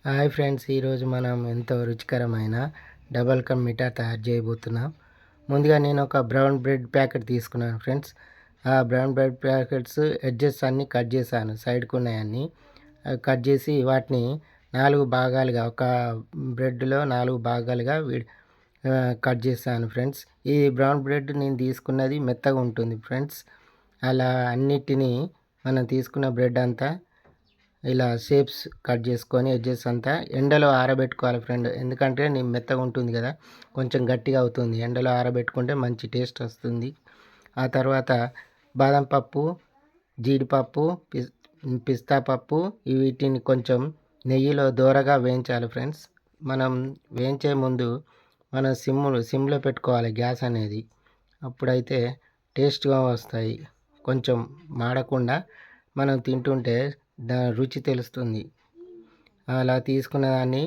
Hi friends, ఈరోజు మనం ఎంతో రుచికరమైన డబల్ కమ్ మిఠా తయారు చేయబోతున్నాం. ముందుగా నేను ఒక బ్రౌన్ బ్రెడ్ ప్యాకెట్ తీసుకున్నాను ఫ్రెండ్స్. ఆ బ్రౌన్ బ్రెడ్ ప్యాకెట్స్ ఎడ్జెస్ అన్నీ కట్ చేశాను, సైడ్కు ఉన్నాయన్నీ కట్ చేసి వాటిని 4 భాగాలుగా, ఒక బ్రెడ్లో 4 భాగాలుగా కట్ చేశాను ఫ్రెండ్స్. ఈ బ్రౌన్ బ్రెడ్ నేను తీసుకున్నది మెత్తగా ఉంటుంది ఫ్రెండ్స్. అలా అన్నిటినీ మనం తీసుకున్న బ్రెడ్ అంతా ఇలా షేప్స్ కట్ చేసుకొని ఎడ్జెస్ అంతా ఎండలో ఆరబెట్టుకోవాలి ఫ్రెండ్. ఎందుకంటే నేను మెత్తగా ఉంటుంది కదా, కొంచెం గట్టిగా అవుతుంది. ఎండలో ఆరబెట్టుకుంటే మంచి టేస్ట్ వస్తుంది. ఆ తర్వాత బాదం పప్పు, జీడిపప్పు, పిస్తా పప్పు వీటిని కొంచెం నెయ్యిలో దోరగా వేయించాలి ఫ్రెండ్స్. మనం వేయించే ముందు మనం సిమ్లో పెట్టుకోవాలి గ్యాస్ అనేది. అప్పుడైతే టేస్ట్గా వస్తాయి. కొంచెం మాడకుండా మనం తింటుంటే దాని రుచి తెలుస్తుంది. అలా తీసుకున్న దాన్ని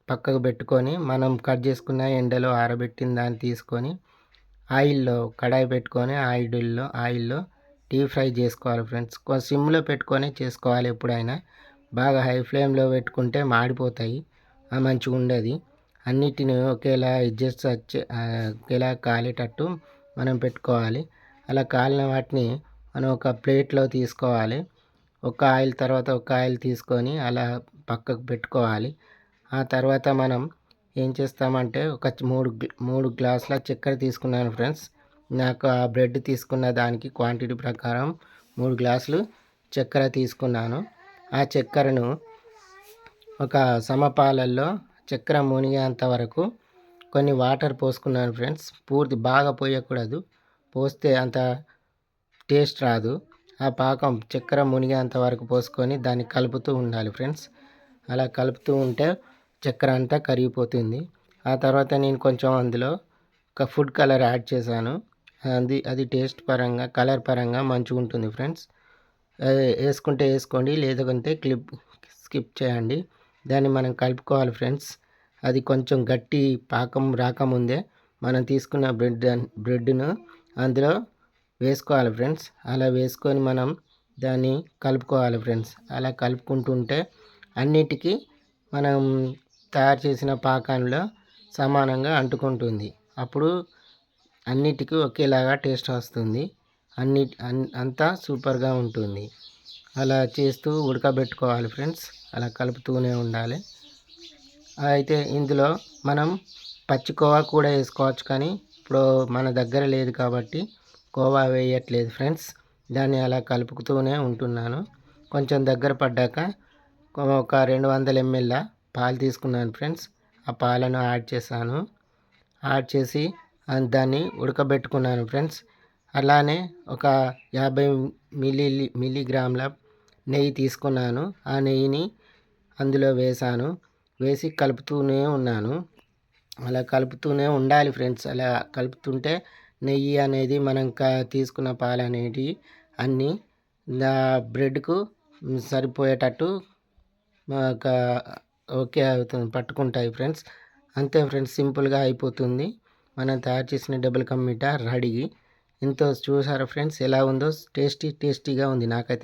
పక్కకు పెట్టుకొని మనం కట్ చేసుకున్న ఎండలో ఆరబెట్టిన దాన్ని తీసుకొని కడాయి పెట్టుకొని ఆయిల్లో డీప్ ఫ్రై చేసుకోవాలి ఫ్రెండ్స్. సిమ్లో పెట్టుకొని చేసుకోవాలి ఎప్పుడైనా. బాగా హై ఫ్లేమ్లో పెట్టుకుంటే మాడిపోతాయి, మంచిగా ఉండదు. అన్నిటిని ఒకేలా అడ్జస్ట్ ఒకేలా కాలేటట్టు మనం పెట్టుకోవాలి. అలా కాలిన వాటిని మనం ఒక ప్లేట్లో తీసుకోవాలి. ఒక ఆయిల్ తర్వాత ఒక ఆయిల్ తీసుకొని అలా పక్కకు పెట్టుకోవాలి. ఆ తర్వాత మనం ఏం చేస్తామంటే ఒక 3 గ్లాసుల చక్కెర తీసుకున్నాను ఫ్రెండ్స్. నాకు ఆ బ్రెడ్ తీసుకున్న దానికి క్వాంటిటీ ప్రకారం 3 గ్లాసులు చక్కెర తీసుకున్నాను. ఆ చక్కెరను ఒక సమపాలల్లో చక్కెర మునిగేంత వరకు కొన్ని వాటర్ పోసుకున్నాను ఫ్రెండ్స్. పూర్తి బాగా పోయకూడదు, పోస్తే అంత టేస్ట్ రాదు. ఆ పాకం చక్కెర మునిగేంత వరకు పోసుకొని దాన్ని కలుపుతూ ఉండాలి ఫ్రెండ్స్. అలా కలుపుతూ ఉంటే చక్కెర అంతా కరిగిపోతుంది. ఆ తర్వాత నేను కొంచెం అందులో ఒక ఫుడ్ కలర్ యాడ్ చేశాను. అది టేస్ట్ పరంగా, కలర్ పరంగా మంచిగా ఉంటుంది ఫ్రెండ్స్. వేసుకుంటే వేసుకోండి, లేదంటే స్కిప్ చేయండి. దాన్ని మనం కలుపుకోవాలి ఫ్రెండ్స్. అది కొంచెం గట్టి పాకం రాకముందే మనం తీసుకున్న బ్రెడ్ను అందులో వేసుకోవాలి ఫ్రెండ్స్. అలా వేసుకొని మనం దాన్ని కలుపుకోవాలి ఫ్రెండ్స్. అలా కలుపుకుంటుంటే అన్నిటికీ మనం తయారు చేసిన పాకంలో సమానంగా అంటుకుంటుంది. అప్పుడు అన్నిటికీ ఒకేలాగా టేస్ట్ వస్తుంది. అంతా సూపర్గా ఉంటుంది. అలా చేస్తూ ఉడకబెట్టుకోవాలి ఫ్రెండ్స్. అలా కలుపుతూనే ఉండాలి. అయితే ఇందులో మనం పచ్చి కోవా కూడా వేసుకోవచ్చు, కానీ ఇప్పుడు మన దగ్గర లేదు కాబట్టి కోవా వేయట్లేదు ఫ్రెండ్స్. దాన్ని అలా కలుపుతూనే ఉంటున్నాను. కొంచెం దగ్గర పడ్డాక ఒక 200 ml పాలు తీసుకున్నాను ఫ్రెండ్స్. ఆ పాలను యాడ్ చేశాను. యాడ్ చేసి దాన్ని ఉడకబెట్టుకున్నాను ఫ్రెండ్స్. అలానే ఒక 50 మిల్లీగ్రాముల నెయ్యి తీసుకున్నాను. ఆ నెయ్యిని అందులో వేసి కలుపుతూనే ఉన్నాను. అలా కలుపుతూనే ఉండాలి ఫ్రెండ్స్. అలా కలుపుతుంటే నెయ్యి అనేది మనం తీసుకున్న పాలు అనేటివి అన్నీ బ్రెడ్కు సరిపోయేటట్టు ఓకే అవుతుంది, పట్టుకుంటాయి ఫ్రెండ్స్. అంతే ఫ్రెండ్స్, సింపుల్గా అయిపోతుంది. మనం తయారు చేసిన డబుల్ కమ్ మిఠా రెడీ. ఎంతో చూసారా ఫ్రెండ్స్ ఎలా ఉందో? టేస్టీగా ఉంది. నాకైతే